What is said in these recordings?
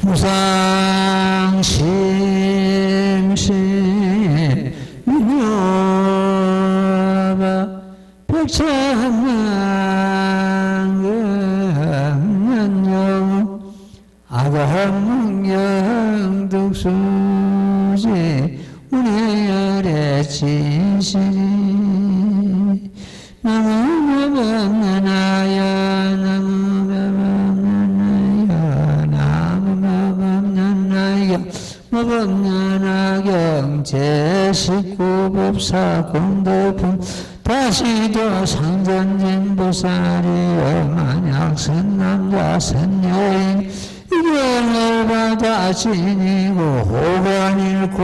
무상심시 유녀바 백천만경 아가문경 득수지 운해열의 진실이 나무마밤나나야 나무마밤나나야 나무마밤나나야 마밤나나경 제19법사 공덕품 다시도 상전진 보살이여 만약 선남자 선여인 이경을 받아 지니고 호건일고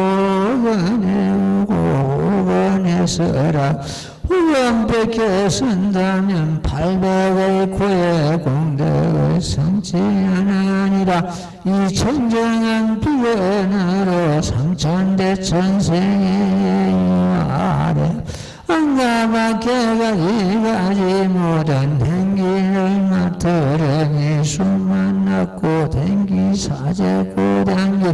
호건일고 호건에서라 호건 뺏겨 쓴다면 800의 고의 공덕의 성취 하나니라 이 청정한 비견으로 상천대천생의 아래 안가밖에가 이가지 못한 행기를 맡으려니 숨만 낳고 댕기 사재고 댕기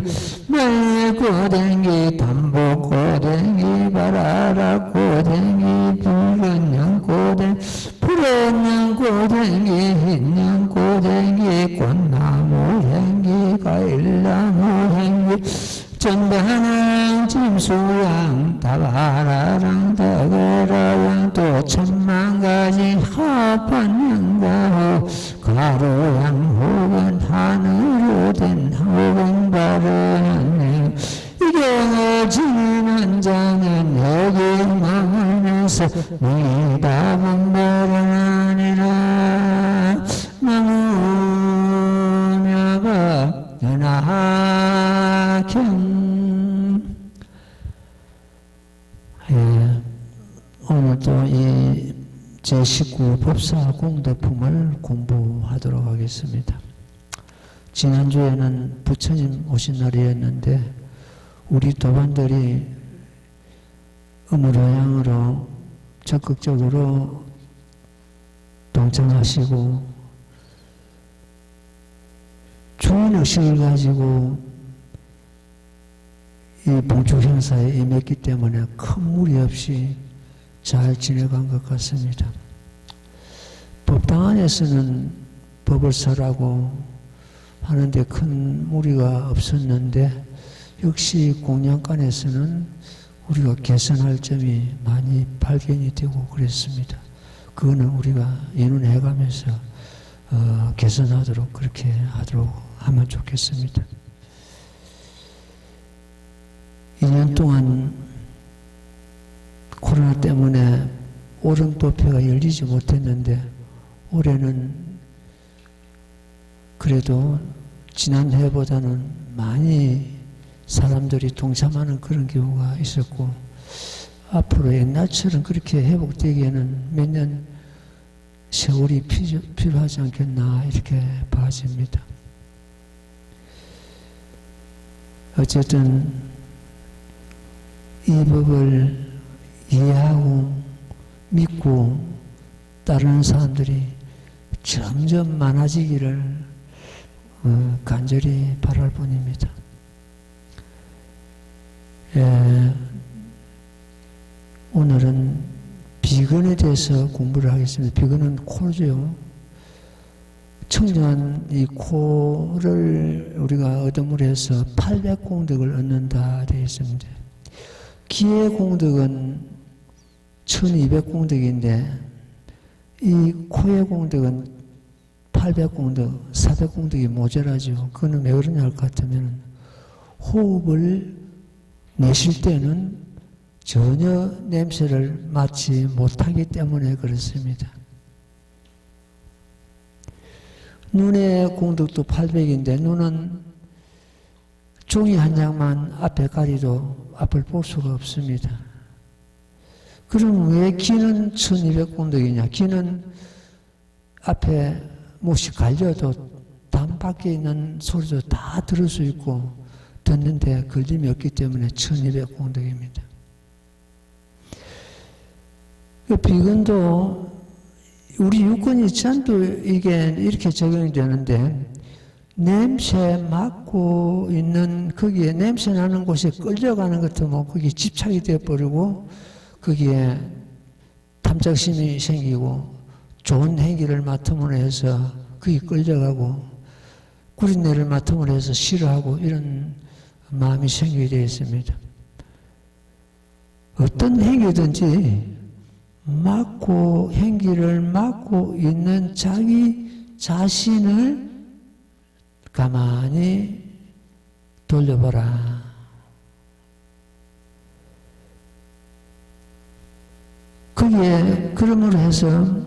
말리고 댕기 담보고 댕기 바라라고 댕기 붉은 양고 댕기 푸른 양고 댕기 흰 양고 댕기 꽃나무 댕기 과일나무 댕기 전반은 짐수양 다바라랑 다거라양 또 천만가지 합한양가호 가로양 혹은 하늘로 된 혹은 바르는 이경을 지는 자는 여기 망하면서 미답은 바르나니라 나무냐가 연하경 오늘도 이 제19 법사 공덕품을 공부하도록 하겠습니다. 지난주에는 부처님 오신 날이었는데 우리 도반들이 음으로양으로 적극적으로 동참하시고 좋은 의식을 가지고 이 봉축 행사에 임했기 때문에 큰 무리 없이 잘 지내간 것 같습니다. 법당 안에서는 법을 설하고 하는데 큰 무리가 없었는데 역시 공양간에서는 우리가 개선할 점이 많이 발견이 되고 그랬습니다. 그거는 우리가 연운해가면서 개선하도록 그렇게 하도록 하면 좋겠습니다. 2년 동안 코로나 때문에 오름도표가 열리지 못했는데 올해는 그래도 지난해보다는 많이 사람들이 동참하는 그런 경우가 있었고 앞으로 옛날처럼 그렇게 회복되기에는 몇 년 세월이 필요하지 않겠나 이렇게 봐집니다. 어쨌든 이 법을 이해하고 믿고 따르는 사람들이 점점 많아지기를 간절히 바랄 뿐입니다. 오늘은 비근에 대해서 공부를 하겠습니다. 비근은 코죠. 청정한 이 코를 우리가 얻음으로 해서 800공덕을 얻는다 되어 있습니다. 기의 공덕은 1200공덕인데 이 코의 공덕은 800공덕, 400공덕이 모자라죠. 그거는 왜 그러냐 할 것 같으면 호흡을 내쉴 때는 전혀 냄새를 맡지 못하기 때문에 그렇습니다. 눈의 공덕도 800인데 눈은 종이 한 장만 앞에 가리도 앞을 볼 수가 없습니다. 그럼 왜 귀는 1200공덕이냐? 귀는 앞에 몹시 갈려도 담 밖에 있는 소리도 다 들을 수 있고 듣는데 걸림이 없기 때문에 1200공덕입니다. 비근도 우리 유권이 전부 이게 이렇게 적용이 되는데 냄새 맡고 있는 거기에 냄새 나는 곳에 끌려가는 것도 뭐 거기에 집착이 되어버리고 거기에 탐착심이 생기고 좋은 행기를 맡음으로 해서 거기 끌려가고 구린내를 맡음으로 해서 싫어하고 이런 마음이 생기게 되어 있습니다. 어떤 행위든지 행기를 맡고 있는 자기 자신을 가만히 돌려보라. 거기에 그러므로 해서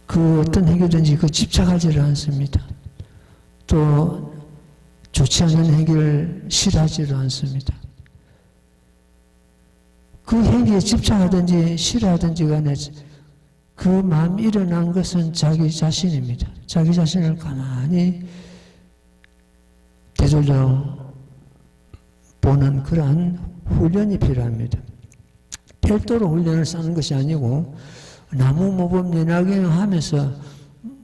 그 어떤 행위든지 그 집착하지를 않습니다. 또 좋지 않은 행위를 싫어하지를 않습니다. 그 행위에 집착하든지 싫어하든지 간에 그 마음이 일어난 것은 자기 자신입니다. 자기 자신을 가만히 되돌려 보는 그러한 훈련이 필요합니다. 별도로 훈련을 쌓는 것이 아니고 나무 모범 연화경 하면서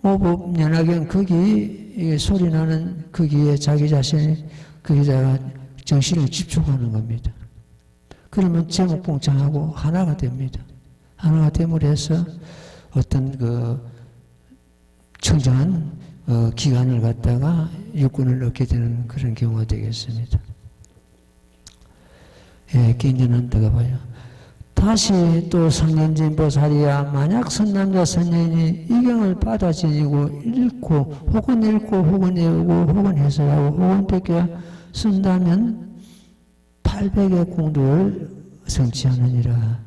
모범 연화경 거기 소리 나는 거기에 자기 자신이 거기다가 정신을 집중하는 겁니다. 그러면 제목봉창하고 하나가 됩니다. 하나가 됨으로 해서 어떤 그 청정한 기간을 갖다가 육군을 얻게 되는 그런 경우가 되겠습니다. 예, 긴전한 데가 봐요. 다시 또 성년진 보살이야 만약 선남자 선녀인이 이경을 받아 지니고 읽고 혹은 외우고 혹은 해설하고 혹은 베껴 쓴다면 800의 공덕을 성취하느니라.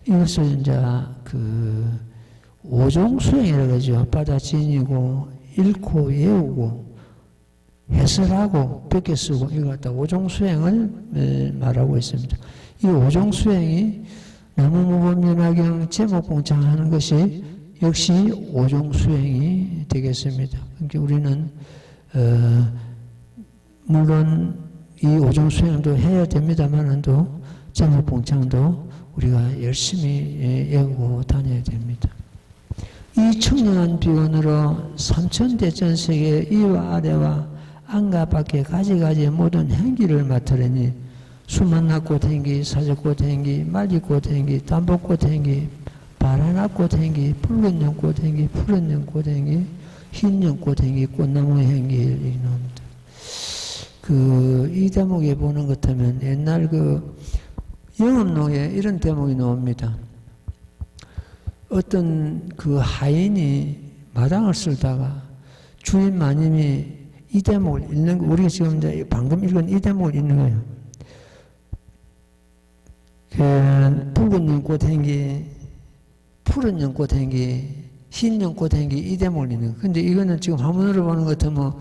이것을 이제 그 오종수행이라고 하죠. 받아 지니고 읽고 외우고 해설하고 베껴 쓰고 이거 갖다 오종수행을 말하고 있습니다. 이 오종수행이 나무모범연화경 제목봉창하는 것이 역시 오종수행이 되겠습니다. 그러니까 우리는 물론 이 오종수행도 해야 됩니다만도 제목봉창도 우리가 열심히 외우고 다녀야 됩니다. 이 청량한 비원으로 삼천대천세계 이와 아래와 안과 밖에 가지가지 모든 행기를 맡으려니 수만나꽃 행기, 사적꽃 행기, 말리꽃 행기, 담복꽃 행기, 바라나꽃 행기, 붉은 연꽃 행기, 푸른 연꽃 행기, 흰 연꽃 행기, 꽃나무 행기를 이놈입니다. 이 대목에 보는 것 하면 옛날 영업록에 이런 대목이 나옵니다. 어떤 하인이 마당을 쓸다가 주인 마님이 이 대목을 읽는 거, 우리가 지금 이제 방금 읽은 이 대목을 읽는 거예요. 붉은 연꽃 행기, 푸른 연꽃 행기, 흰 연꽃 행기 이 대목을 읽는 거. 근데 이거는 지금 한문으로 보는 것 같으면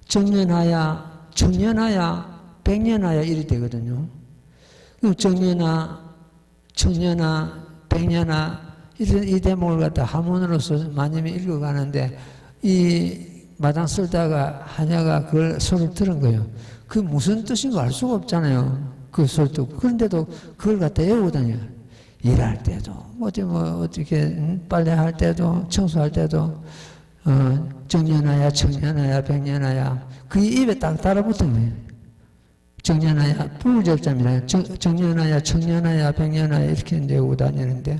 정년하야, 청년하야, 백년하야 이리 되거든요. 정년하, 청년하, 백년하 이 대목을 갖다 한문으로서 마님이 읽어가는데 이 마당 쓸다가 하냐가 그걸 소리를 들은 거예요. 그 무슨 뜻인 거 알 수가 없잖아요. 그 소리 듣고. 그런데도 그걸 갖다 외우고 다녀요. 일할 때도, 어떻게, 빨래할 때도, 청소할 때도, 정년하야, 청년하야, 백년하야. 그게 입에 딱 달아붙은 거예요. 정년하야, 불절자입니다. 정년하야, 청년하야, 백년하야, 이렇게 내고 다니는데,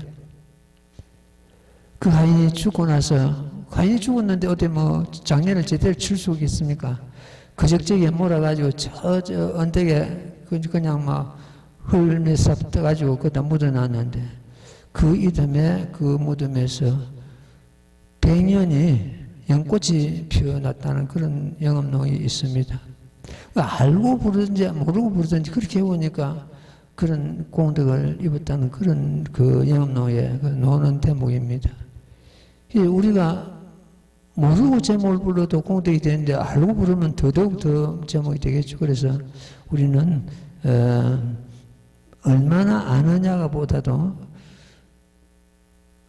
그 하인이 죽고 나서, 하인이 죽었는데 어디 장례를 제대로 칠 수 있습니까? 그적저기에 몰아가지고 저 언덕에 그냥 흙 싹 떠가지고 거기다 묻어놨는데 그 이듬해 그 무덤에서 백년이 연꽃이 피어났다는 그런 영업록이 있습니다. 알고 부르든지 모르고 부르든지 그렇게 해보니까 그런 공덕을 입었다는 그런 영업록에 노는 대목입니다. 우리가 모르고 제목을 불러도 공덕이 되는데 알고 부르면 더더욱 더 제목이 되겠죠. 그래서 우리는 얼마나 아느냐가 보다도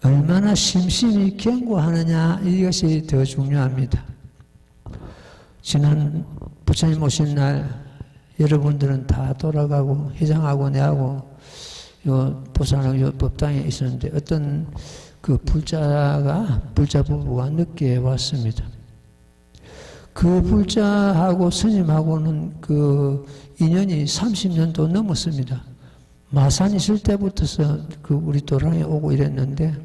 얼마나 심심히 경고하느냐 이것이 더 중요합니다. 지난 부처님 오신 날 여러분들은 다 돌아가고 회장하고 내하고 보살하고 법당에 있었는데 어떤 불자 부부가 늦게 왔습니다. 그 불자하고 스님하고는 그 인연이 30년도 넘었습니다. 마산 있을 때부터서 그 우리 도랑에 오고 이랬는데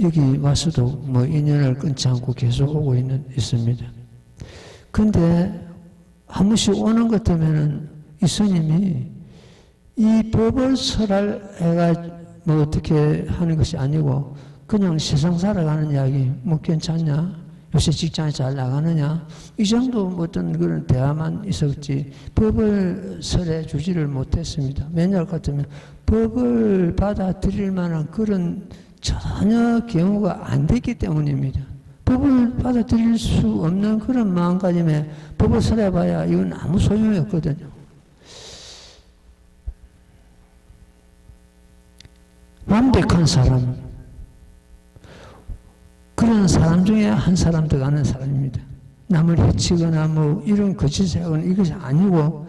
여기 와서도 뭐 인연을 끊지 않고 계속 오고 있습니다. 근데 한 번씩 오는 것 때문에는 이 스님이 이 법을 설할해가 뭐 어떻게 하는 것이 아니고 그냥 세상 살아가는 이야기 뭐 괜찮냐? 요새 직장에 잘 나가느냐? 이 정도 어떤 그런 대화만 있었지 법을 설해 주지를 못했습니다. 맨날 같으면 법을 받아들일 만한 그런 전혀 경우가 안 됐기 때문입니다. 법을 받아들일 수 없는 그런 마음가짐에 법을 설해봐야 이건 아무 소용이 없거든요. 완벽한 사람, 그런 사람 중에 한 사람 들어가는 사람입니다. 남을 해치거나 뭐 이런 거짓을 하거나 이것이 아니고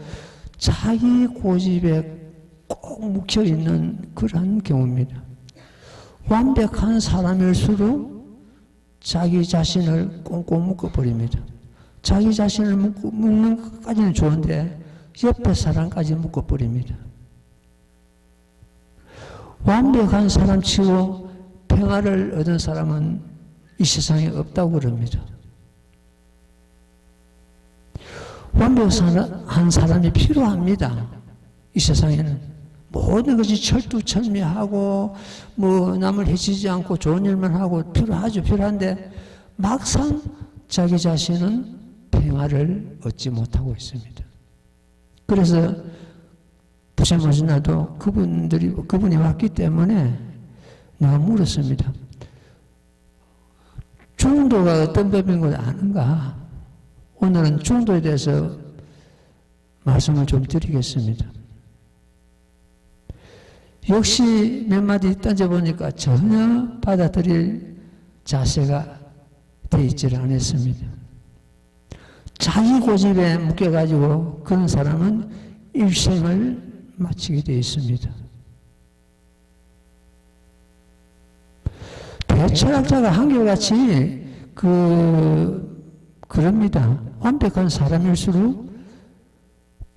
자기 고집에 꼭 묵혀있는 그러한 경우입니다. 완벽한 사람일수록 자기 자신을 꽁꽁 묶어버립니다. 자기 자신을 묶는 것까지는 좋은데 옆에 사람까지 묶어버립니다. 완벽한 사람치고 평화를 얻은 사람은 이 세상에 없다고 그럽니다. 완벽한 사람이 필요합니다. 이 세상에는 모든 것이 철두철미하고 뭐 남을 해치지 않고 좋은 일만 하고 필요한데 막상 자기 자신은 평화를 얻지 못하고 있습니다. 그래서 부처님 날도 그분이 왔기 때문에 내가 물었습니다. 중도가 어떤 법인 걸 아는가? 오늘은 중도에 대해서 말씀을 좀 드리겠습니다. 역시 몇 마디 던져보니까 전혀 받아들일 자세가 되어 있지를 않았습니다. 자기 고집에 묶여가지고 그런 사람은 일생을 마치게 되어 있습니다. 대철학자가 한결같이 그럽니다. 완벽한 사람일수록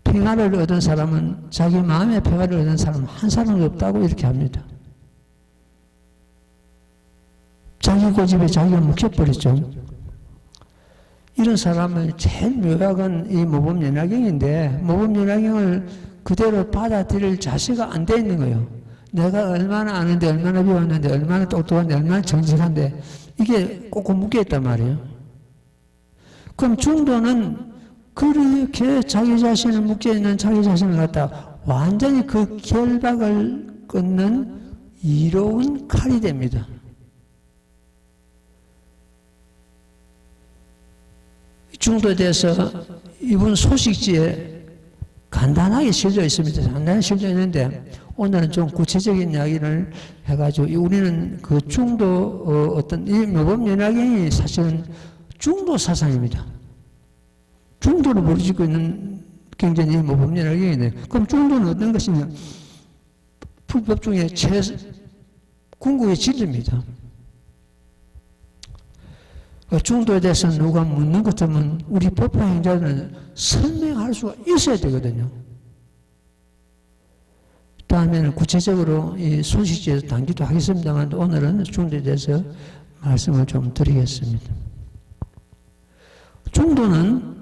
평화를 얻은 사람은 자기 마음의 평화를 얻은 사람은 한 사람도 없다고 이렇게 합니다. 자기 고집에 자기가 묵혀버렸죠. 이런 사람은 제일 묘약은 이 모범연화경인데 모범연화경을 그대로 받아들일 자세가 안 돼 있는 거예요. 내가 얼마나 아는데 얼마나 배웠는데 얼마나 똑똑한데 얼마나 정직한데 이게 꼭 묶여있단 말이에요. 그럼 중도는 그렇게 자기 자신을 묶여있는 자기 자신을 갖다 완전히 그 결박을 끊는 이로운 칼이 됩니다. 중도에 대해서 이분 소식지에 간단하게 실려 있습니다. 간단하게 실려 있는데 오늘은 좀 구체적인 이야기를 해가지고 우리는 그 중도 어떤 이 모범연화경이 사실은 중도 사상입니다. 중도를 모르고 있는 굉장히 모범연화경이네. 그럼 중도는 어떤 것이냐? 불법 중에 궁극의 진리입니다. 중도에 대해서 누가 묻는 것 같으면 우리 법화 행자들은 설명할 수가 있어야 되거든요. 다음에는 구체적으로 이 소식지에서 담기도 하겠습니다만 오늘은 중도에 대해서 말씀을 좀 드리겠습니다. 중도는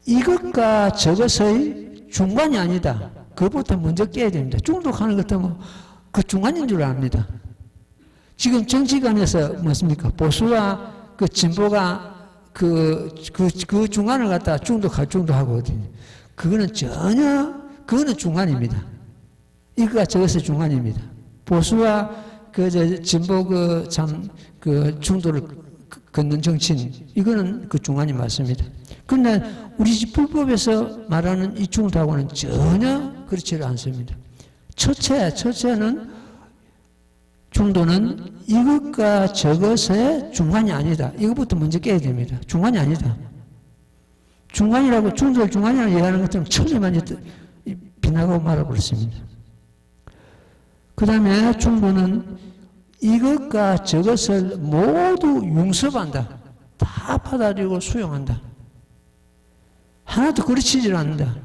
이것과 저것의 중간이 아니다. 그것부터 먼저 깨야 됩니다. 중독하는 것 같으면 그 중간인 줄 압니다. 지금 정치관에서 뭐습니까? 보수와 그 진보가 그 중간을 갖다가 중독하거든요. 그거는 그거는 중간입니다. 이거가 저것의 중간입니다. 보수와 진보 중도를 걷는 정치인, 이거는 그 중간이 맞습니다. 그런데 우리 불법에서 말하는 이 중도하고는 전혀 그렇지 않습니다. 첫째는 중도는 이것과 저것의 중간이 아니다. 이것부터 먼저 깨야 됩니다. 중간이 아니다. 중간이라고 중도를 중간이라고 얘기하는 것처럼 천리만 빗나가고 말아버렸습니다. 그 다음에 중도는 이것과 저것을 모두 융습한다. 다 받아들이고 수용한다. 하나도 거르치질 않는다.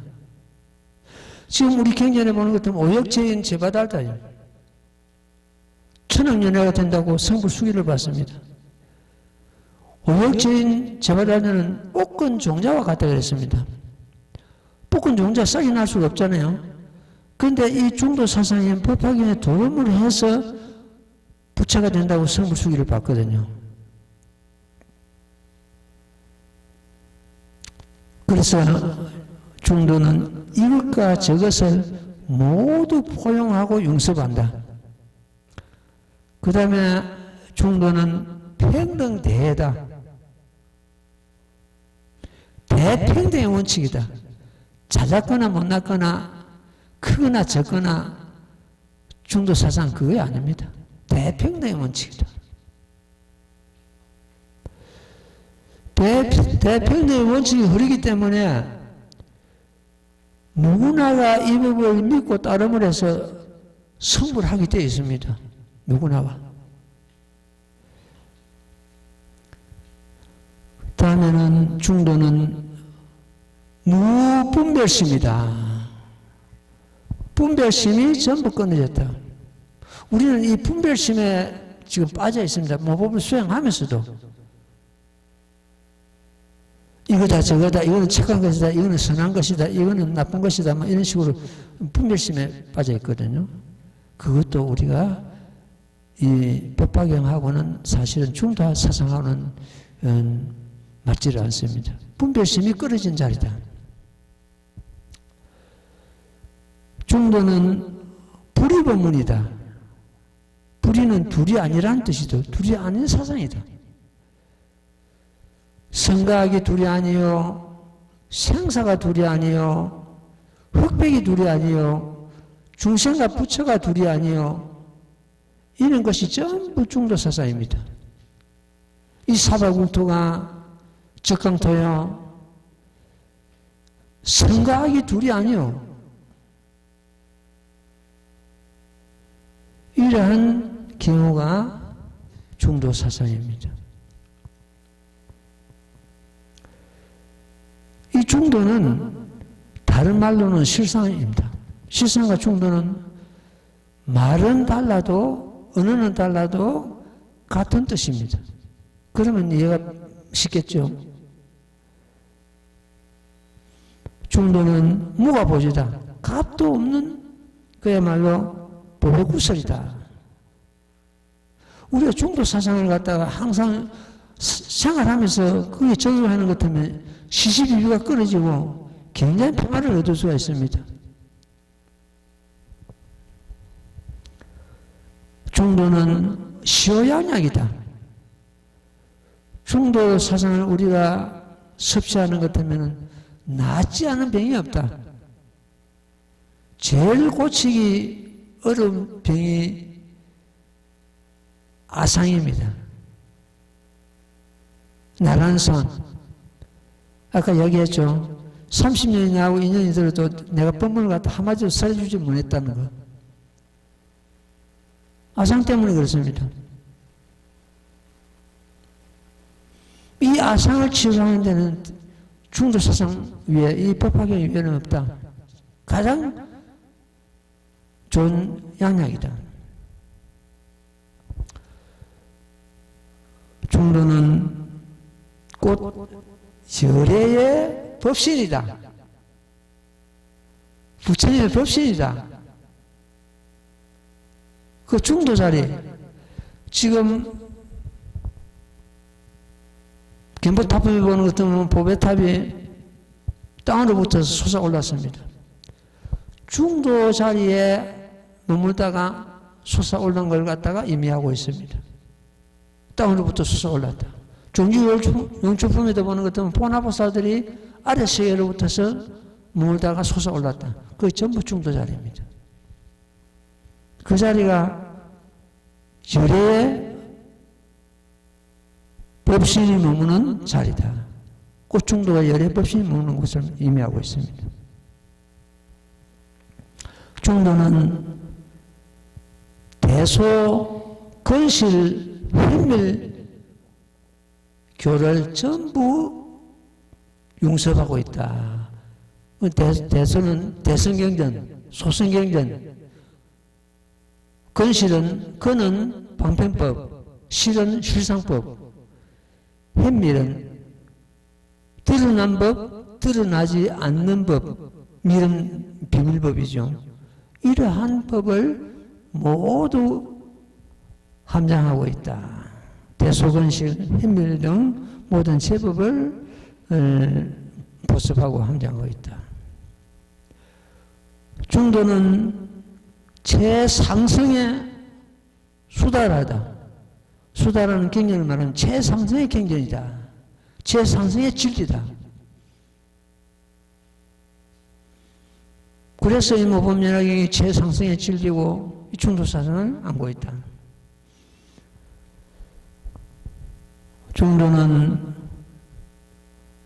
지금 우리 경전에 보는 것처럼 오역죄인 죄받았다요. 천억연회가 된다고 성불 수기를 받습니다. 오역죄인 죄받았다는 볶은 종자와 같다 그랬습니다. 볶은 종자 싹이 날 수가 없잖아요. 그런데 이 중도 사상인 법화경에 도움을 해서 부처가 된다고 성불 수기를 받거든요. 그래서 중도는 이것과 저것을 모두 포용하고 용서한다. 그 다음에 중도는 평등대회다. 대평등의 원칙이다. 작았거나 못났거나 크거나 적거나 중도 사상 그게 아닙니다. 대평등의 원칙이다. 대평등의 원칙이 흐르기 때문에 누구나가 이 법을 믿고 따름을 해서 성불하게 되어 있습니다. 누구나가. 다음에는 중도는 무분별심이다. 분별심이 전부 끊어졌다. 우리는 이 분별심에 지금 빠져 있습니다. 법을 수행하면서도. 이거다 저거다 이거는 착한 것이다 이거는 선한 것이다 이거는 나쁜 것이다 막 이런 식으로 분별심에 빠져 있거든요. 그것도 우리가 이 법화경하고는 사실은 중도 사상하고는 맞지를 않습니다. 분별심이 끊어진 자리다. 중도는 불의법문이다. 불의는 둘이 아니라는 뜻이다. 둘이 아닌 사상이다. 성가학이 둘이 아니요, 생사가 둘이 아니요, 흑백이 둘이 아니요, 중생과 부처가 둘이 아니요, 이런 것이 전부 중도 사상입니다. 이 사바국토가 적강토요, 성가학이 둘이 아니요, 이러한 경우가 중도 사상입니다. 이 중도는 다른 말로는 실상입니다. 실상과 중도는 말은 달라도 언어는 달라도 같은 뜻입니다. 그러면 이해가 쉽겠죠. 중도는 무가보지다. 값도 없는 그야말로 보배구설이다. 우리가 중도 사상을 갖다가 항상 생활하면서 그게 적용하는 것 때문에 시시비비가 끊어지고 굉장히 평화를 얻을 수가 있습니다. 중도는 시효양약이다. 중도 사상을 우리가 섭취하는 것 때문에 낫지 않은 병이 없다. 제일 고치기 어려운 병이 아상입니다. 나란선. 아까 얘기했죠. 30년이 나하고 2년이 들어도 내가 법문을 갖다 한마디로 설해주지 못했다는 거. 아상 때문에 그렇습니다. 이 아상을 치유하는 데는 중도사상 위에 이 법화경 위에는 없다. 가장 좋은 양약이다. 중도는 곧 절해의 법신이다. 부처님의 법신이다. 그 중도 자리, 지금 견보탑을 보는 것 같으면 보배탑이 땅으로 붙어서 솟아올랐습니다. 중도 자리에 머물다가 솟아올른 걸 갖다가 의미하고 있습니다. 땅으로부터 솟아올랐다. 종주영주품에도 보는 것 같으면 보나보사들이 아래세계로부터서 머물다가 솟아올랐다. 그게 전부 중도 자리입니다. 그 자리가 열애의 법신이 머무는 자리다. 그 중도가 열애의 법신이 머무는 것을 의미하고 있습니다. 중도는 대소, 건실, 현밀, 교를 전부 용서하고 있다. 대선은 대선경전, 소선경전, 건은 방편법, 실은 실상법, 현밀은 드러난 법, 드러나지 않는 법, 밀은 비밀법이죠. 이러한 법을 모두 함장하고 있다. 대소건실, 현밀 등 모든 제법을 보습하고 함장하고 있다. 중도는 최상승의 수다라다. 수다라는 경전을 말하면 최상승의 경전이다. 최상승의 진리다. 그래서 이 모범연학이 최상승의 진리고 이 중도사상을 안고 있다. 중도는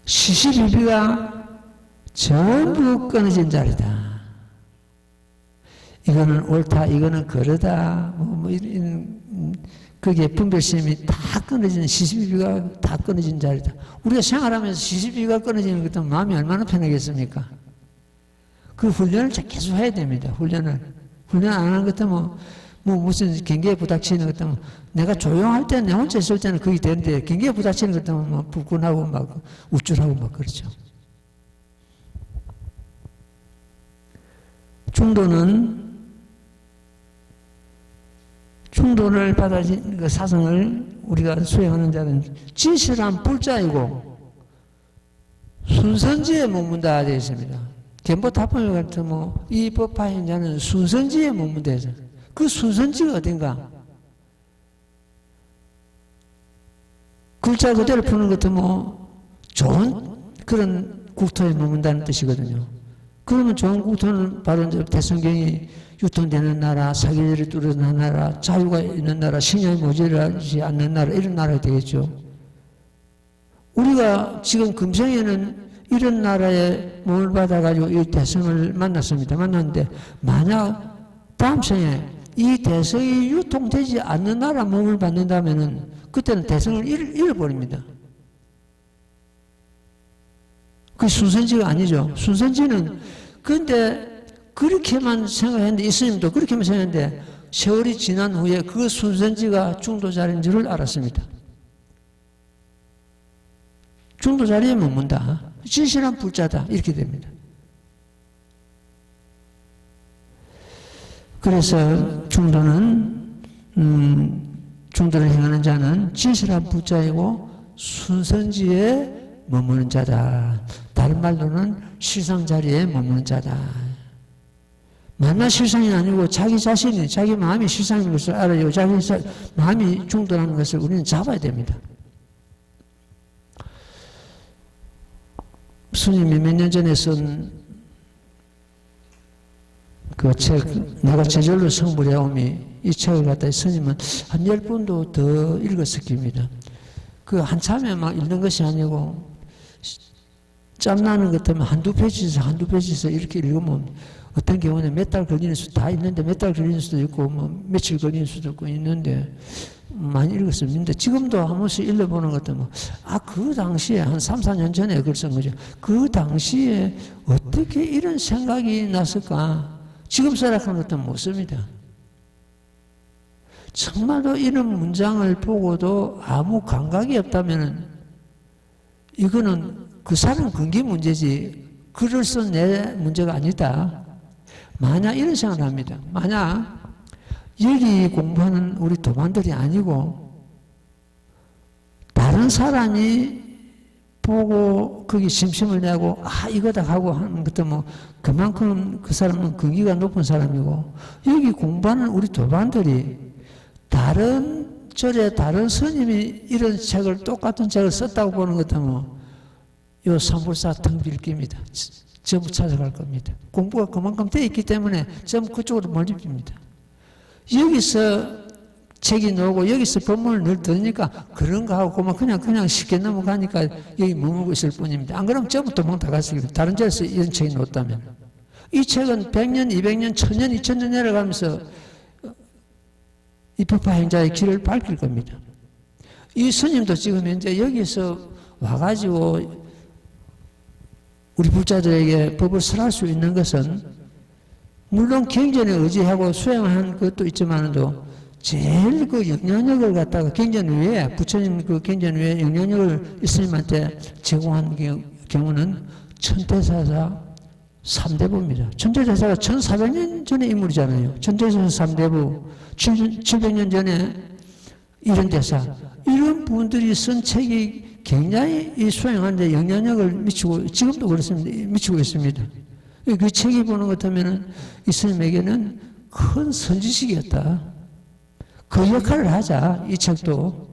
시시비비가 전부 끊어진 자리다. 이거는 옳다, 이거는 그러다, 그게 분별심이 다 끊어지는, 시시비비가 다 끊어진 자리다. 우리가 생활하면서 시시비비가 끊어지는 것도 마음이 얼마나 편하겠습니까? 그 훈련을 계속 해야 됩니다. 훈련 안 하는 것도 무슨 경계에 부닥치는 것도 내가 조용할 때는, 내 혼자 있을 때는 그게 되는데, 경계에 부닥치는 것도 불끈하고 막 우쭐하고 막 그렇죠. 중도를 받아진 그 사성을 우리가 수행하는 자는 진실한 불자이고 순선지에 머문다 되어 있습니다. 견보타법에 같은 이 법파인 자는 순선지에 머문다 해서 그 순선지가 어딘가? 글자 그대로 푸는 것도 좋은 그런 국토에 머문다는 뜻이거든요. 그러면 좋은 국토는 바로 이제 대성경이 유통되는 나라, 사기들이 뚫어지는 나라, 자유가 있는 나라, 신념이 모자라지 않는 나라, 이런 나라가 되겠죠. 우리가 지금 금생에는 이런 나라에 몸을 받아가지고 이 대성을 만났습니다. 만났는데 만약 다음 생에 이 대성이 유통되지 않는 나라 몸을 받는다면은 그때는 대성을 잃어버립니다. 그 순선지가 아니죠. 순선지는 근데 그렇게만 생각했는데 이스님도 그렇게만 생각했는데 세월이 지난 후에 그 순선지가 중도자리인 줄을 알았습니다. 중도자리에 머문다. 진실한 불자다. 이렇게 됩니다. 그래서 중도를 행하는 자는 진실한 불자이고 순선지에 머무는 자다. 다른 말로는 실상자리에 머무는 자다. 만나 실상이 아니고 자기 자신이, 자기 마음이 실상인 것을 알아요. 자기 마음이 중도라는 것을 우리는 잡아야 됩니다. 스님이 몇 년 전에 쓴 그 책, 내가 저절로 성불해옴이, 이 책을 갖다 스님은 한 10번도 더 읽었을 겁니다. 그 한참에 막 읽는 것이 아니고 짬나는 것 때문에 한두 페이지에서 이렇게 읽으면 어떤 경우는 몇 달 걸리는 수도 다 있는데 몇 달 걸리는 수도 있고 며칠 걸리는 수도 있고 있는데 많이 읽었습니다. 지금도 한 번씩 읽어보는 것도 그 당시에 한 3, 4년 전에 그걸 쓴 거죠. 그 당시에 어떻게 이런 생각이 났을까? 지금 생각하는 것도 못 씁니다. 정말로 이런 문장을 보고도 아무 감각이 없다면 이거는 그 사람 근기 문제지 글을 쓴 내 문제가 아니다. 만약 이런 생각을 합니다. 만약 여기 공부하는 우리 도반들이 아니고 다른 사람이 보고 거기 심심을 내고 이거다 하고 하는 것도 그만큼 그 사람은 근기가 높은 사람이고 여기 공부하는 우리 도반들이 다른 절에 다른 스님이 이런 책을 똑같은 책을 썼다고 보는 것도 요 삼불사 텅 빌 겁니다. 전부 찾아갈 겁니다. 공부가 그만큼 되어 있기 때문에 전부 그쪽으로 몰립니다. 여기서 책이 나오고 여기서 법문을 늘 들으니까 그런가 하고 그냥 쉽게 넘어가니까 여기 머물고 있을 뿐입니다. 안 그러면 전부 도망 다 갔을 겁니다. 다른 데서 이런 책이 나왔다면. 이 책은 100년, 200년, 1000년, 2000년 내려가면서 이 법화 행자의 길을 밝힐 겁니다. 이 스님도 지금 현재 여기서 와가지고 우리 불자들에게 법을 설할 수 있는 것은 물론 경전에 의지하고 수행한 것도 있지만도 제일 그 영향력을 갖다가 경전 위에 부처님 그 경전 위에 영향력을 스님한테 제공한 경우는 천태사사 3대부입니다. 천태사사가 1400년 전의 인물이잖아요. 천태사사 3대부 700년 전에 이런 대사 이런 분들이 쓴 책이 굉장히 이 수행하는 데 영향력을 미치고 지금도 그렇습니다. 미치고 있습니다. 그 책이 보는 것 같으면 이 스님에게는 큰 선지식이었다. 그 역할을 하자. 이 책도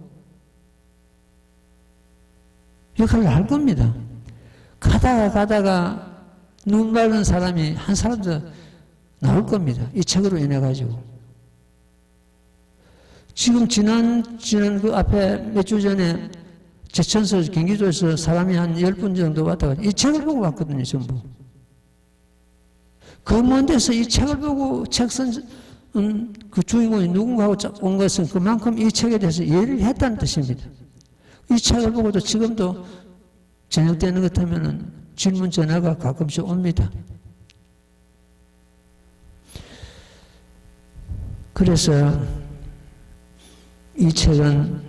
역할을 할 겁니다. 가다가 눈 밝은 사람이 한 사람도 나올 겁니다. 이 책으로 인해 가지고. 지금 지난 그 앞에 몇 주 전에 제천서 경기도에서 사람이 한 10분 정도 왔다가 이 책을 보고 왔거든요, 전부. 그 먼 데서 이 책을 보고 책 쓴 그 주인공이 누군가하고 온 것은 그만큼 이 책에 대해서 이해를 했다는 뜻입니다. 이 책을 보고도 지금도 저녁 되는 것 하면은 질문 전화가 가끔씩 옵니다. 그래서 이 책은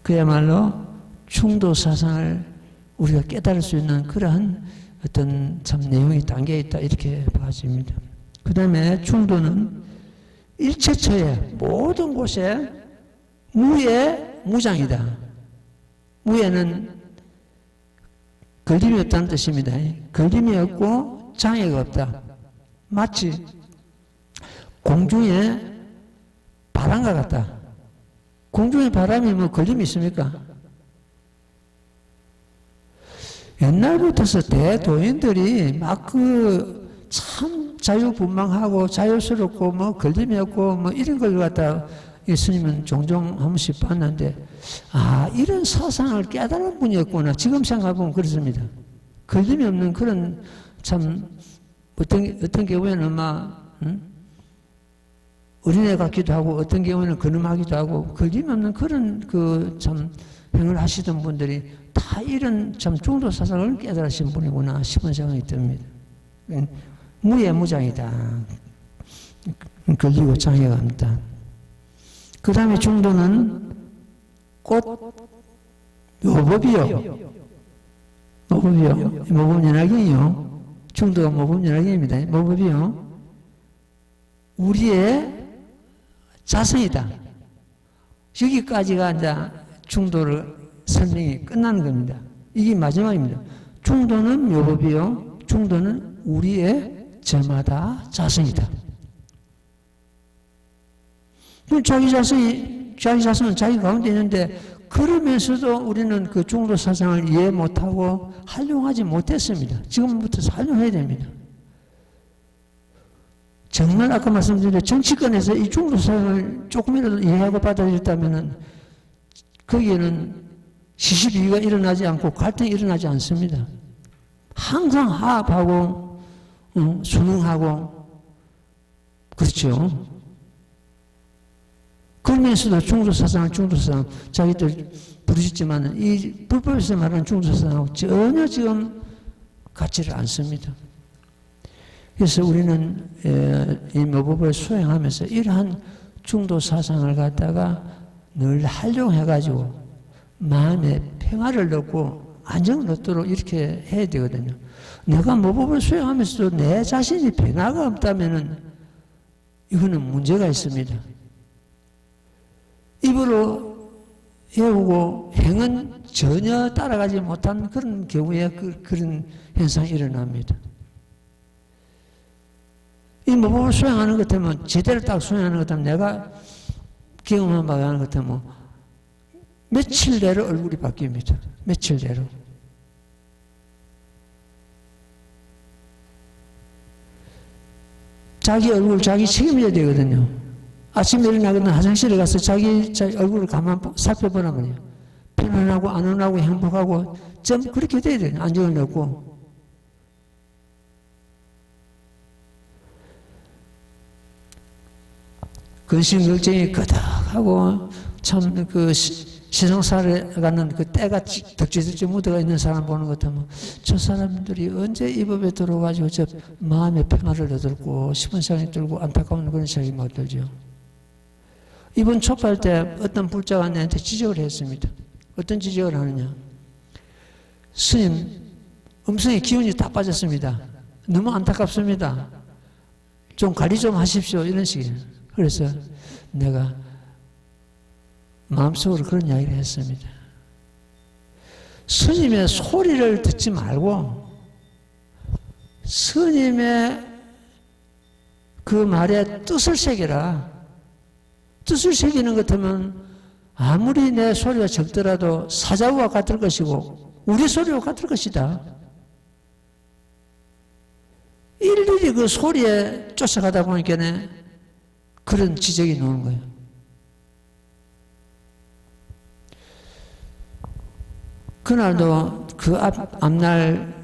그야말로 충도 사상을 우리가 깨달을 수 있는 그러한 어떤 참 내용이 담겨 있다 이렇게 봐집니다. 그 다음에 충도는 일체처에 모든 곳에 무에 무장이다. 무에는 걸림이 없다는 뜻입니다. 걸림이 없고 장애가 없다. 마치 공중에 바람과 같다. 공중에 바람이 뭐 걸림이 있습니까? 옛날부터서 대도인들이 막 참 자유분방하고 자유스럽고 뭐 걸림이 없고 뭐 이런 걸 갖다 예수님은 종종 한 번씩 봤는데 이런 사상을 깨달은 분이었구나. 지금 생각해보면 그렇습니다. 걸림이 없는 그런 참 어떤 경우에는 어린애 같기도 하고 어떤 경우에는 근엄하기도 하고 걸림이 없는 그런 그 참 행을 하시던 분들이 다 이런 참 중도 사상을 깨달으신 분이구나 싶은 생각이 듭니다. 무에 무장이다. 걸리고 장애가 없다. 그 다음에 중도는 꽃 모법이요. 모법연화경이요. 중도가 모법연화경입니다. 모법이요. 우리의 자성이다. 여기까지가 이제 중도를 설명이 끝나는 겁니다. 이게 마지막입니다. 중도는 묘법이요. 중도는 우리의 저마다 자성이다. 자기 자성은 자기 가운데 있는데 그러면서도 우리는 그 중도 사상을 이해 못하고 활용하지 못했습니다. 지금부터 활용해야 됩니다. 정말 아까 말씀드린 정치권에서 이 중도 사상을 조금이라도 이해하고 받아들였다면 거기에는 시시비비가 일어나지 않고 갈등이 일어나지 않습니다. 항상 화합하고 순응하고 그렇죠. 그러면서도 중도사상 자기들 부르셨지만 이 불법에서 말하는 중도사상하고 전혀 지금 같지를 않습니다. 그래서 우리는 이 모법을 수행하면서 이러한 중도사상을 갖다가 늘 활용해가지고 마음에 평화를 얻고 안정을 얻도록 이렇게 해야 되거든요. 내가 모법을 수행하면서도 내 자신이 변화가 없다면 이거는 문제가 있습니다. 입으로 외우고 행은 전혀 따라가지 못한 그런 경우에 그런 현상이 일어납니다. 이 모법을 수행하는 것 같으면 제대로 딱 수행하는 것 같으면 내가 경험한 바가 하는 것 같으면 며칠 내로 얼굴이 바뀝니다. 며칠 내로. 자기 얼굴 자기 책임져야 되거든요. 아침에 일어나거든 화장실에 가서 자기 얼굴을 가만 살펴보란 말이에요. 편안하고 안온하고 행복하고 좀 그렇게 돼야 돼요. 안정을 얻고. 근심 걱정이 끄덕하고 참 그 신앙사에 가는 그 때가 덕지덕지 묻어가 있는 사람 보는 것 같으면 저 사람들이 언제 이 법에 들어가지고 저 마음의 평화를 얻을고 싶은 생각이 들고 안타까운 그런 생각이 막 들죠. 이번 촉발 때 어떤 불자가 내한테 지적을 했습니다. 어떤 지적을 하느냐. 스님, 음성의 기운이 다 빠졌습니다. 너무 안타깝습니다. 좀 관리 좀 하십시오. 이런 식이에요. 그래서 내가 마음속으로 그런 이야기를 했습니다. 스님의 소리를 듣지 말고 스님의 그 말에 뜻을 새겨라. 뜻을 새기는 것 같으면 아무리 내 소리가 적더라도 사자와 같을 것이고 우리 소리와 같을 것이다. 일일이 그 소리에 쫓아가다 보니까 그런 지적이 나오는 거예요. 그날도 그 앞날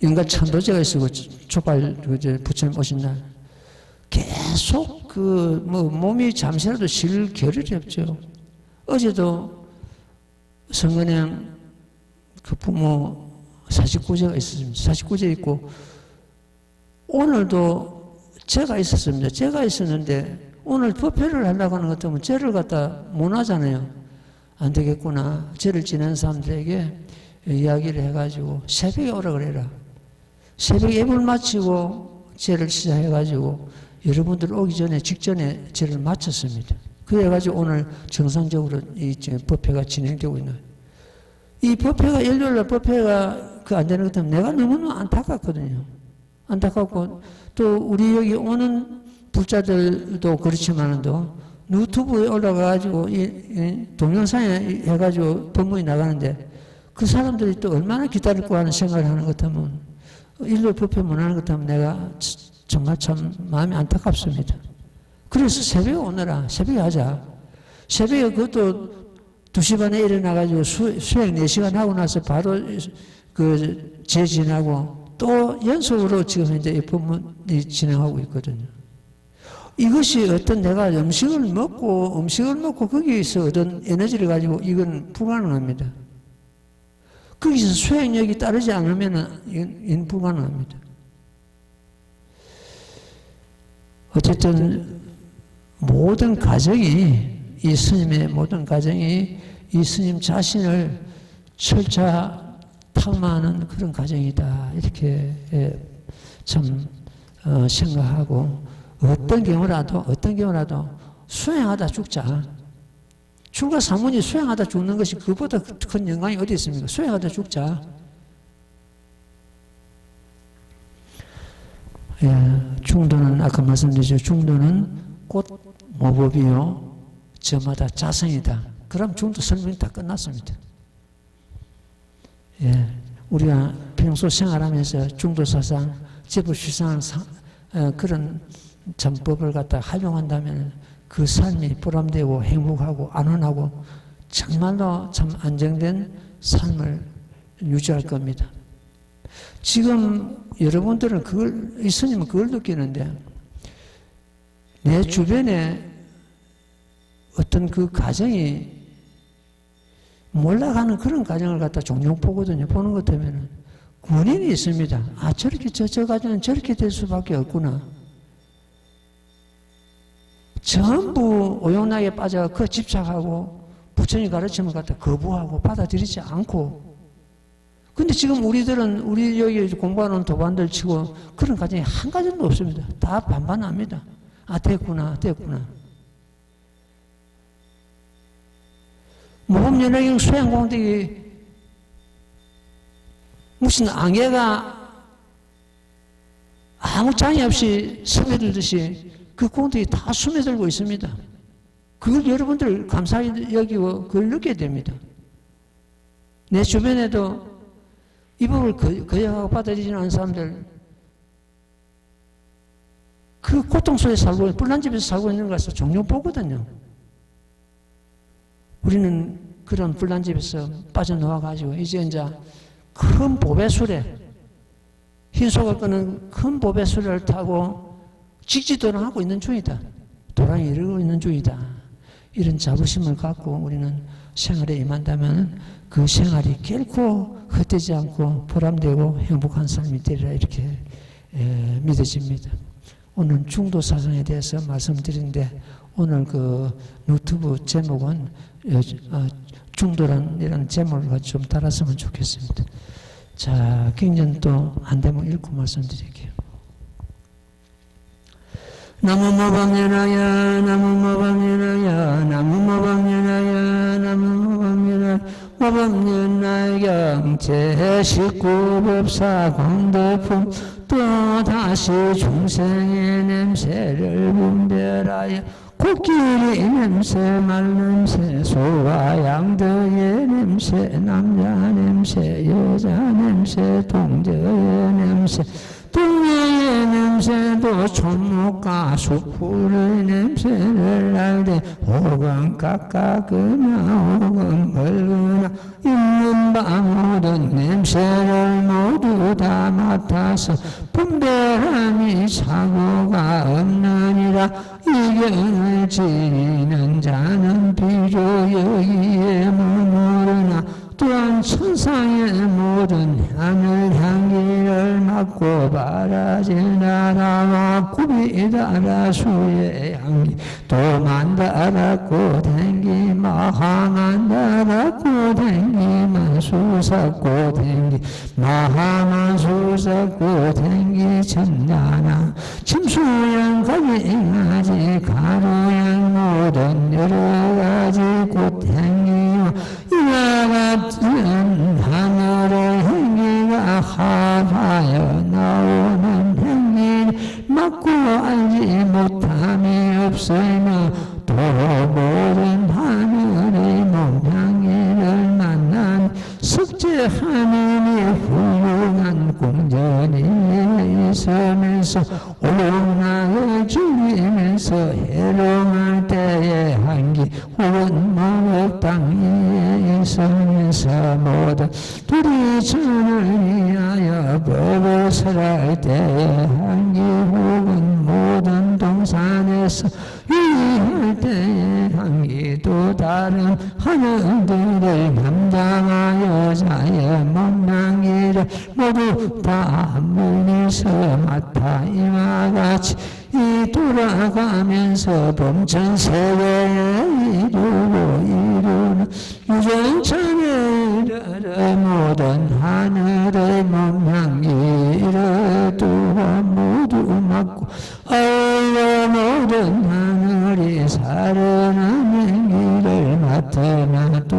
인간 천도제가 있었고 촉발 부처님 오신 날 계속 몸이 잠시라도 쉴 겨를이 없죠. 어제도 성은행 그 부모 49제가 있었습니다. 49제 있고 오늘도 제가 있었습니다. 제가 있었는데 오늘 법회를 하려고 하는 것 같으면 제를 갖다 못 하잖아요. 안 되겠구나. 제를 지낸 사람들에게 이야기를 해가지고 새벽에 오라 그래라. 새벽에 예불 마치고 제를 시작해가지고 여러분들 오기 전에 직전에 제를 마쳤습니다. 그래가지고 오늘 정상적으로 이 법회가 진행되고 있는 이 법회가 일요일날 법회가 그 안 되는 것 때문에 내가 너무너무 안타깝거든요. 안타깝고 또 우리 여기 오는 불자들도 그렇지만도 유튜브에 올라가가지고 이 동영상에 해가지고 법문이 나가는데 그 사람들이 또 얼마나 기다릴 거 하는 생각을 하는 것 같으면 일요일 법회 못 하는 것 같으면 내가 정말 참 마음이 안타깝습니다. 그래서 새벽에 오너라. 새벽에 하자. 새벽에 그것도 2시 반에 일어나가지고 수행 4시간 하고 나서 바로 그 재진하고 또 연속으로 지금 이제 이 법문이 진행하고 있거든요. 이것이 어떤 내가 음식을 먹고 거기에서 얻은 에너지를 가지고 이건 불가능합니다. 거기서 수행력이 따르지 않으면 이건 불가능합니다. 어쨌든 모든 가정이 이 스님의 모든 가정이 이 스님 자신을 철자 탁마하는 그런 가정이다 이렇게 참 생각하고 어떤 경우라도 수행하다 죽자. 출가 사문이 수행하다 죽는 것이 그보다 큰 영광이 어디 있습니까? 수행하다 죽자. 예, 중도는 아까 말씀드렸죠. 중도는 곧 모법이요 저마다 자성이다. 그럼 중도 설명이 다 끝났습니다. 예, 우리가 평소 생활하면서 중도 사상, 제법실상 그런 전법을 갖다 활용한다면 그 삶이 보람되고 행복하고 안온하고 정말로 참 안정된 삶을 유지할 겁니다. 지금 여러분들은 이 스님은 그걸 느끼는데 내 주변에 어떤 그 가정이 몰락하는 그런 가정을 갖다 종종 보거든요. 보는 것 때문에 군인이 있습니다. 아, 저렇게 저 가정은 저렇게 될 수밖에 없구나. 전부 오용락에 빠져 그 집착하고 부처님 가르침을 갖다 거부하고 받아들이지 않고 근데 지금 우리 여기 공부하는 도반들 치고 그런 가정이 한 가정도 없습니다. 다 반반합니다. 아, 됐구나. 모범연화경 수행공덕이 무슨 앙해가 아무 장애 없이 스며들듯이 그 공덕이 다 스며들고 있습니다. 그걸 여러분들 감사히 여기고 그걸 느껴야 됩니다. 내 주변에도 이 법을 거역하고 받아들이지 않는 사람들 그 고통 속에 살고 뿔난 집에서 살고 있는 것을 종종 보거든요. 우리는 그런 뿔난 집에서 빠져나와가지고 이제 큰 보배수레 흰소가 끄는 큰 보배수레를 타고 직지도를 하고 있는 중이다. 도랑이 이르고 있는 중이다. 이런 자부심을 갖고 우리는 생활에 임한다면 그 생활이 결코 헛되지 않고 보람되고 행복한 삶이 되리라 이렇게 믿어집니다. 오늘 중도 사상에 대해서 말씀드리는데 오늘 그 유튜브 제목은 중도라는 제목을 좀 달았으면 좋겠습니다. 자, 경전 또 한 대목 읽고 말씀드릴게요. 나무모방연하야 나무모방연하야 나무모방연하야 나무모방연하야 모방연하경 제19법사 광도품 또다시 중생의 냄새를 분별하여 코끼리 냄새, 말 냄새, 소와 양들의 냄새, 남자 냄새, 여자 냄새, 동저의 냄새, 동해의 냄새도 촌목과 수풀의 냄새를 알되 혹은 가까거나 혹은 멀거나 있는 바 모든 냄새를 모두 다 맡아서 분별함이 사고가 없느니라. 이견을 지니는 자는 비록 여기에 머무르나 또한 천상의 모든 하늘 향기를 맡고 바라진 나라와 굽이 달아 수의 향기 도만 달았고 댕기 마하만 달았고 댕기만 수석고 댕기 마하만 수석고 댕기 천자나 침수양 가지가지 가루양 모든 여러가지 꽃 행기와 이와 같은 하늘의 행기가 하하여 나오는 행기를 막고 알지 못함이 없으며 또 모든 하늘의 몸향기를 만난 석재하느니 훌륭한 궁전이 있으면서 오나를 죽이면서 해롱할 때의 향기 혹은 목욕 땅에 있으면서 모든 두리천을 위하여 법을 설할 때의 향기 혹은 모든 동산에서 유의할 때의 향기 또 다른 하늘들의 남자와 여자의 몸향기를 모두 다 멀리서 맡아 이와 같이 이 돌아가면서 범천세계에 이루는 유전천에 이르러 모든 하늘의 몸향기를 또한 모두 맡고 아울러 모든 하늘이 사르는 향기를 맡으며 또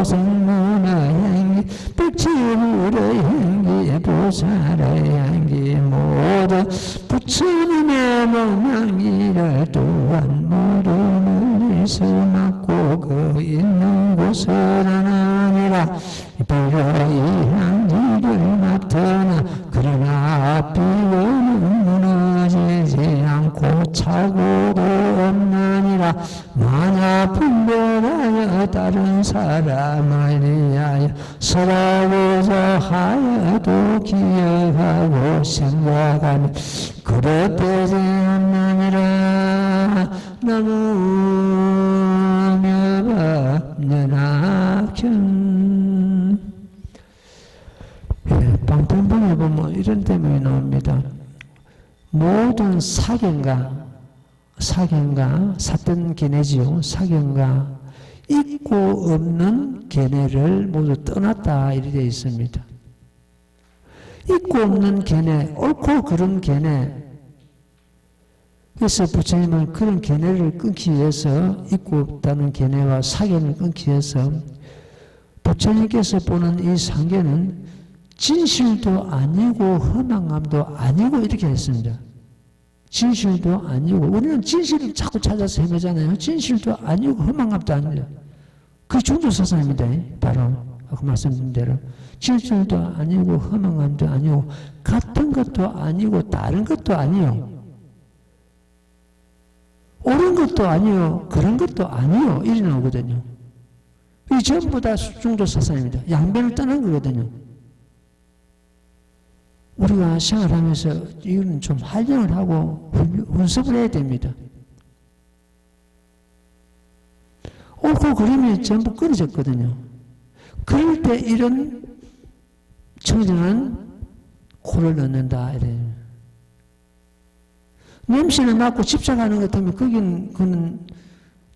성문의 향기 백지불의 향기 보살의 향기 모두 부처님의 몸향기를 또한 모두 멀리서 맡고 그 있는 곳은 아니라 비록 이 향기를 맡으나 그러나 비로는 무너지지 않고 차고도 없느니라. 만약 분별하여 다른 사람을 위하여 설하고자 하여도 기억하고 생각하면 그릇되지 않느니라. 나무며법연합현. 방편방에 보면 이런 대목이 나옵니다. 모든 사견가, 사견 계내지요. 사견가 있고 없는 계내를 모두 떠났다 이렇게 되어 있습니다. 있고 없는 계내, 옳고 그른 계내. 그래서 부처님은 그런 계내를 끊기 위해서 있고 없다는 계내와 사견을 끊기 위해서 부처님께서 보는 이 상견은 진실도 아니고 허망함도 아니고 이렇게 했습니다. 진실도 아니고 우리는 진실을 자꾸 찾아서 헤매잖아요. 진실도 아니고 허망함도 아니에요. 그게 중도사상입니다. 바로 아까 말씀드린 대로 진실도 아니고 허망함도 아니고 같은 것도 아니고 다른 것도 아니요. 옳은 것도 아니요. 그런 것도 아니요. 이리 나오거든요. 이 전부 다 중도사상입니다. 양변을 떠난 거거든요. 우리가 생활하면서 이거는 좀 활용을 하고 훈습을 해야 됩니다. 옳고 그름이 전부 끊어졌거든요. 그럴 때 이런 청정은 코를 넣는다. 이래요. 냄새를 맡고 집착하는 것 같으면 거기는 그는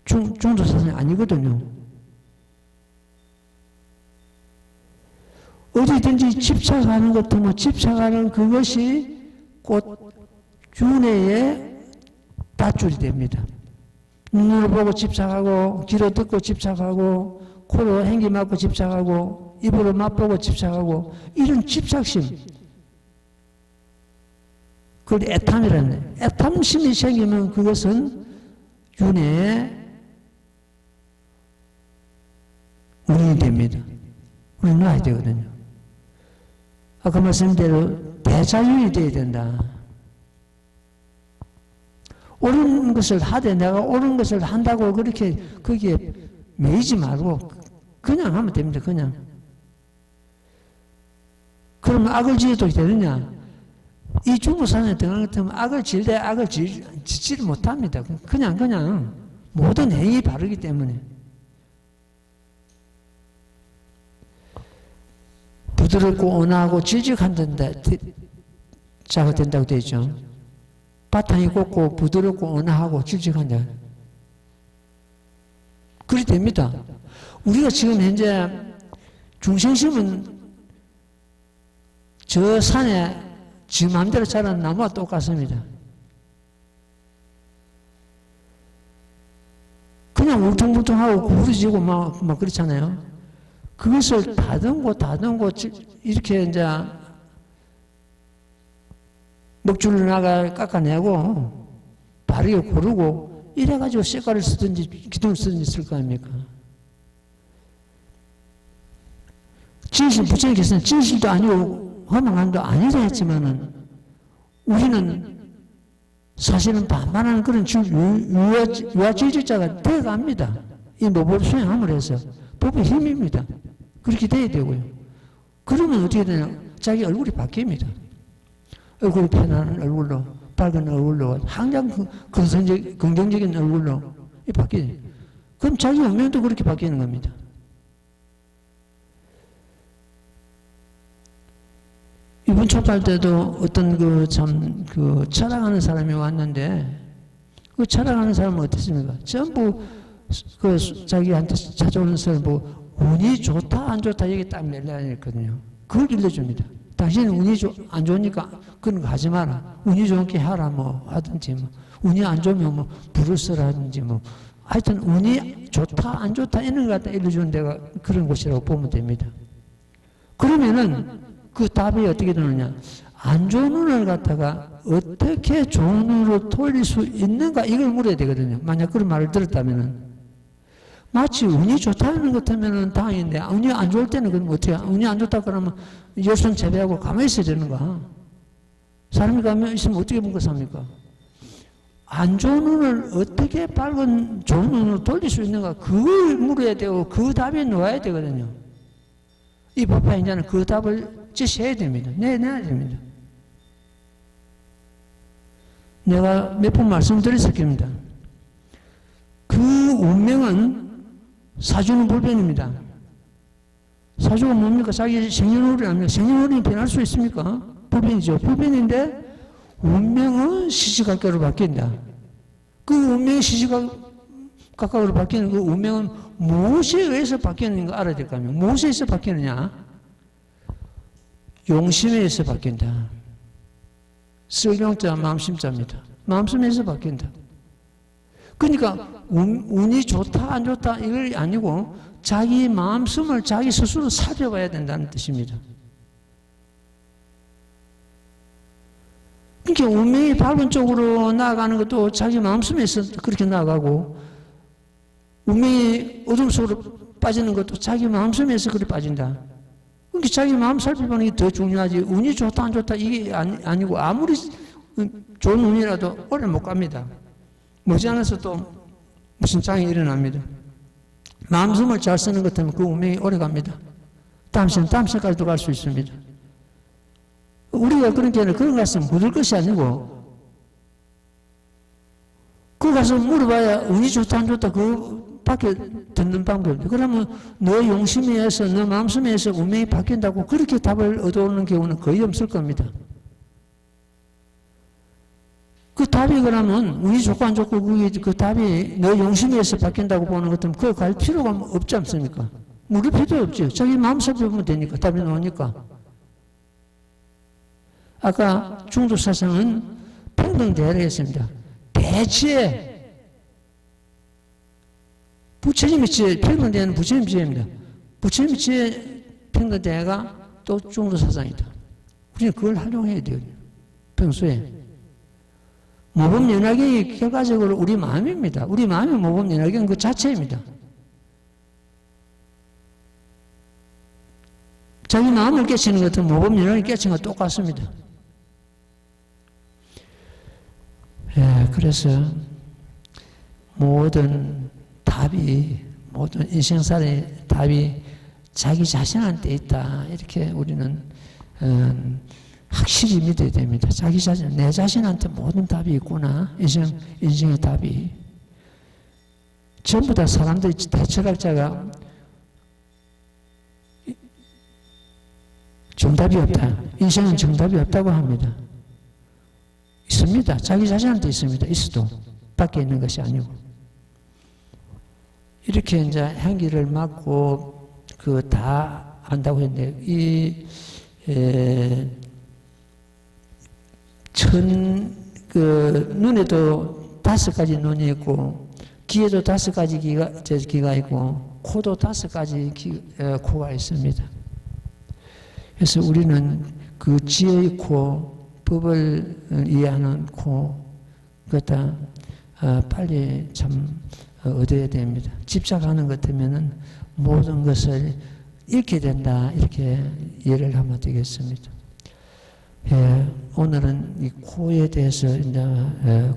중도사상이 아니거든요. 어디든지 집착하는 것 같으면 집착하는 그것이 곧 윤회의 밧줄이 됩니다. 눈으로 보고 집착하고, 귀로 듣고 집착하고, 코로 행기 맡고 집착하고, 입으로 맛보고 집착하고, 이런 집착심. 그걸 애탐이라는, 애탐심이 생기면 그것은 윤회의 원인이 됩니다. 우리 놔야 되거든요. 아까 말씀대로 대자윤이 되어야 된다. 옳은 것을 하되 내가 옳은 것을 한다고 그렇게 거기에 매이지 말고 그냥 하면 됩니다. 그냥. 그러면 악을 지어도 되느냐? 이 중국산에 들어간 것 같으면 악을 지을 악을 짓지를 못합니다. 그냥 모든 행위 바르기 때문에. 부드럽고 온화하고 질직한다 자가 된다고 되어 있죠. 바탕이 곱고 부드럽고 온화하고 질직한다. 그리 됩니다. 우리가 지금 현재 중생심은 저 산에 지 마음대로 자란 나무와 똑같습니다. 그냥 울퉁불퉁하고 구부러지고 막 그렇잖아요. 그것을 다듬고 이렇게 이제 먹줄을 나가 깎아내고 바르게 고르고 이래가지고 색깔을 쓰든지 기둥을 쓰든지 쓸 거 아닙니까? 진실, 부처님께서는 진실도 아니고 허망함도 아니라 했지만은 우리는 사실은 반반하는 그런 유아질질자가 되어갑니다. 이 법을 수행함을 해서. 법의 힘입니다. 그렇게 돼야 되고요. 그러면 어떻게 되냐? 자기 얼굴이 바뀝니다. 얼굴이 편안한 얼굴로, 밝은 얼굴로, 항상 긍정적인 얼굴로 바뀌죠. 그럼 자기 운명도 그렇게 바뀌는 겁니다. 이번 초발 때도 어떤 철학하는 사람이 왔는데, 그 철학하는 사람은 어땠습니까? 전부 자기한테 찾아오는 사람 운이 좋다, 안 좋다, 여기 딱 멜라있거든요. 그걸 일러줍니다. 당신은 운이 안 좋으니까 그런 거 하지 마라. 운이 좋게 하라, 하든지, 운이 안 좋으면 불을 써라 하든지, 하여튼 운이 좋다, 안 좋다, 이런 거 갖다 일러주는 데가 그런 곳이라고 보면 됩니다. 그러면은 그 답이 어떻게 되느냐. 안 좋은 운을 갖다가 어떻게 좋은 운으로 돌릴 수 있는가, 이걸 물어야 되거든요. 만약 그런 말을 들었다면은. 마치 운이 좋다는 것 같으면 다행인데, 운이 안 좋을 때는 그럼 어떻게, 운이 안 좋다 그러면 열손 제배하고 가만히 있어야 되는가? 사람이 가만히 있으면 어떻게 먹고 삽니까? 안 좋은 운을 어떻게 밝은 좋은 운으로 돌릴 수 있는가? 그걸 물어야 되고, 그 답이 나와야 되거든요. 이 법화인자는 그 답을 제시해야 됩니다. 내야 됩니다. 내가 몇 번 말씀드렸을 겁니다. 그 운명은 사주는 불변입니다. 사주가 뭡니까? 자기 생년월일 아닙니까? 생년월일이 변할 수 있습니까? 불변이죠. 불변인데 운명은 시시각각으로 바뀐다. 그 운명이 시시각각으로 바뀌는 그 운명은 무엇에 의해서 바뀌는 거 알아야 될 거 아닙니까? 무엇에 의해서 바뀌느냐? 용심에 의해서 바뀐다. 설경자 마음심자입니다. 마음심에서 바뀐다. 그러니까 운이 좋다 안 좋다 이걸 아니고 자기 마음씀을 자기 스스로 살펴봐야 된다는 뜻입니다. 그러니까 운명이 밝은 쪽으로 나아가는 것도 자기 마음씀에서 그렇게 나아가고, 운명이 어둠 속으로 빠지는 것도 자기 마음씀에서 그렇게 빠진다. 그러니까 자기 마음 살펴보는 게 더 중요하지. 운이 좋다 안 좋다 이게 아니고, 아무리 좋은 운이라도 오래 못 갑니다. 머지않아서 또 무슨 장이 일어납니다. 마음씀을 잘 쓰는 것 때문에 그 운명이 오래 갑니다. 다음 생까지도 갈 수 있습니다. 우리가 그런 게 아니라 그런 거 갔으면 묻을 것이 아니고, 그거 가서 물어봐야 운이 좋다 안 좋다 그 바뀌어 듣는 방법입니다. 그러면 너 용심에 의해서, 너 마음속에 의해서 운명이 바뀐다고 그렇게 답을 얻어오는 경우는 거의 없을 겁니다. 그 답이 그러면 우리 좋고 안 좋고 그 답이 너 용심에 의해서 바뀐다고 보는 것들은 그걸 갈 필요가 없지 않습니까? 물을 필요 없죠. 자기 마음속에 보면 되니까, 답이 나오니까. 아까 중도사상은 평등대화를 했습니다. 대지에 부처님의 지혜, 평등대화는 부처님 지혜입니다. 부처님의 지혜, 평등대화가 또 중도사상이다. 우리는 그걸 활용해야 돼요. 평소에. 모범연화경이 결과적으로 우리 마음입니다. 우리 마음이 모범연화경 그 자체입니다. 자기 마음을 깨치는 것은 모범연화경이 깨치는 것 똑같습니다. 예, 그래서 모든 인생살의 답이 자기 자신한테 있다. 이렇게 우리는 확실히 믿어야 됩니다. 자기 자신, 내 자신한테 모든 답이 있구나. 인생의 답이. 전부 다 사람들이, 대철학자가 정답이 없다. 인생은 정답이 없다고 합니다. 있습니다. 자기 자신한테 있습니다. 있어도 밖에 있는 것이 아니고. 이렇게 이제 향기를 맡고 다 안다고 했는데 눈에도 5가지 눈이 있고 귀에도 5가지 귀가 있고 코도 5가지 코가 있습니다. 그래서 우리는 그 지혜의 코, 법을 이해하는 코, 그것다 빨리 참 얻어야 됩니다. 집착하는 것 때문에는 모든 것을 잃게 된다. 이렇게 이해를 하면 되겠습니다. 예, 오늘은 이 코에 대해서 이제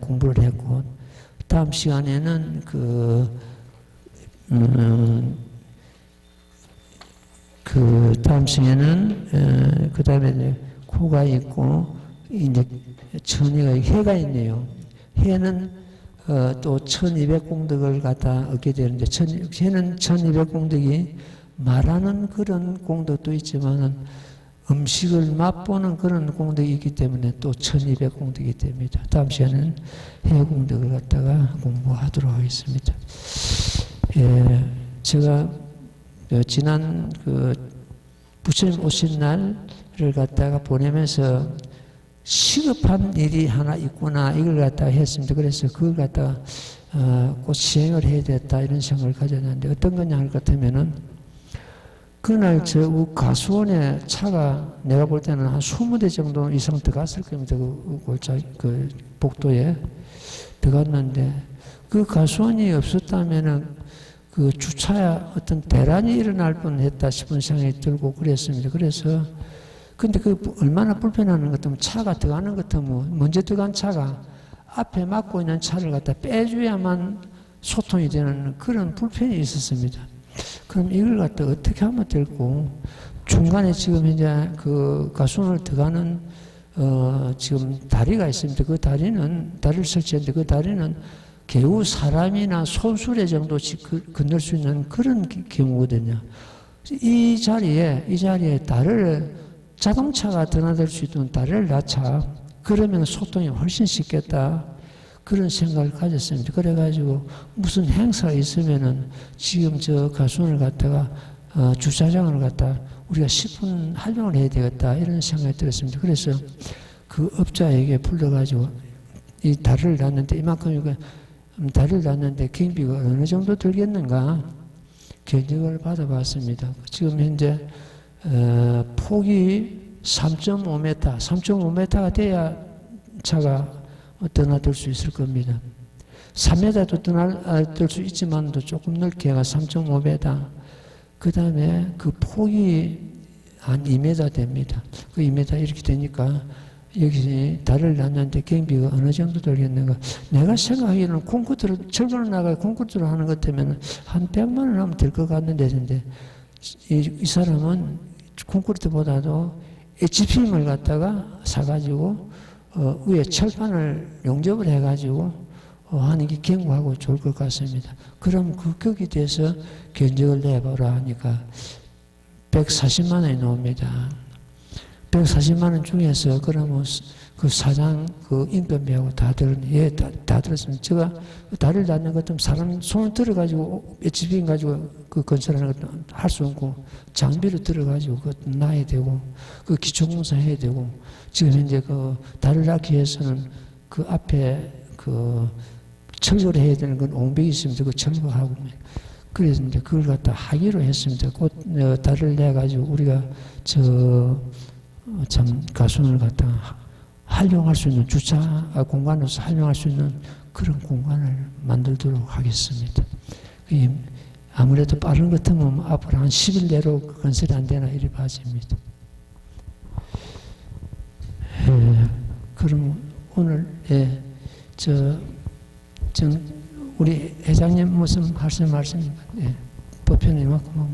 공부를 했고, 다음 시간에는 다음 시간에는 그 다음에 코가 있고 이제 천이가 해가 있네요. 해는 또 1200공덕을 갖다 얻게 되는데 해는 1200공덕이 말하는 그런 공덕도 있지만은 음식을 맛보는 그런 공덕이 있기 때문에 또 1200공덕이 됩니다. 다음 시간에는 해 공덕을 갖다가 공부하도록 하겠습니다. 예, 제가 지난 부처님 오신 날을 갖다가 보내면서 시급한 일이 하나 있구나 이걸 갖다가 했습니다. 그래서 그걸 갖다가 꼭 시행을 해야 됐다 이런 생각을 가졌는데 어떤 거냐 할 것 같으면은 그날 저 가수원에 차가 내가 볼 때는 한 20대 정도 이상 들어갔을 겁니다. 그 복도에 들어갔는데 그 가수원이 없었다면은 그 주차에 어떤 대란이 일어날 뻔했다 싶은 생각이 들고 그랬습니다. 그래서 근데 얼마나 불편한 것 같으면 차가 들어가는 것 같으면 먼저 들어간 차가 앞에 막고 있는 차를 갖다 빼줘야만 소통이 되는 그런 불편이 있었습니다. 그럼 이걸 갖다 어떻게 하면 될고 중간에 지금 이제 그 가수원을 들어가는 지금 다리가 있습니다. 그 다리를 설치했는데 그 다리는 겨우 사람이나 소수레 정도 건널 수 있는 그런 경우거든요. 이 자리에 자동차가 드나들 수 있도록 다리를 낮춰. 그러면 소통이 훨씬 쉽겠다. 그런 생각을 가졌습니다. 그래가지고 무슨 행사가 있으면은 지금 저 가수원을 갖다가 주차장을 갖다 우리가 10분 활용을 해야 되겠다. 이런 생각이 들었습니다. 그래서 그 업자에게 불러가지고 이 다리를 놨는데 이만큼 다리를 놨는데 경비가 어느 정도 들겠는가 견적을 받아봤습니다. 지금 현재 폭이 3.5m가 돼야 차가 드나들 수 있을 겁니다. 3m도 드나들 수 있지만도 조금 넓게 해가 3.5m. 그 다음에 그 폭이 한 2m 됩니다. 그 2m 이렇게 되니까 여기 다리를 놨는데 경비가 어느 정도 들겠는가. 내가 생각하기에는 철거를 나갈 콘크리트로 하는 것 때문에 한 100만 원 하면 될 것 같는데 이 사람은 콘크리트보다도 HPM을 갖다가 사가지고 위에 철판을 용접을 해가지고 하는 게 경고하고 좋을 것 같습니다. 그럼 거기에 대해서 견적을 내보라 하니까 140만 원이 나옵니다. 140만 원 중에서 그러면 그 사장 그 인건비하고 다 들었습니다. 제가 다리를 닿는 것도 사람 손을 들어가지고 HB 가지고 그 건설하는 것도 할 수 없고 장비를 들어가지고 그것도 놔야 되고 그 기초공사 해야 되고 지금 현재 그 다리를 닿기 위해서는 그 앞에 그 철거를 해야 되는 건 옹벽이 있습니다. 그 철거하고 그래서 이제 그걸 갖다 하기로 했습니다. 곧 다리를 내 가지고 우리가 참 가수원을 갖다 활용할 수 있는 주차 공간으로서 활용할 수 있는 그런 공간을 만들도록 하겠습니다. 아무래도 빠른 것 같으면 앞으로 한 10일 내로 건설이 안 되나 이리 봐집니다. 그럼 오늘 우리 회장님 무슨 말씀 법표는 이만큼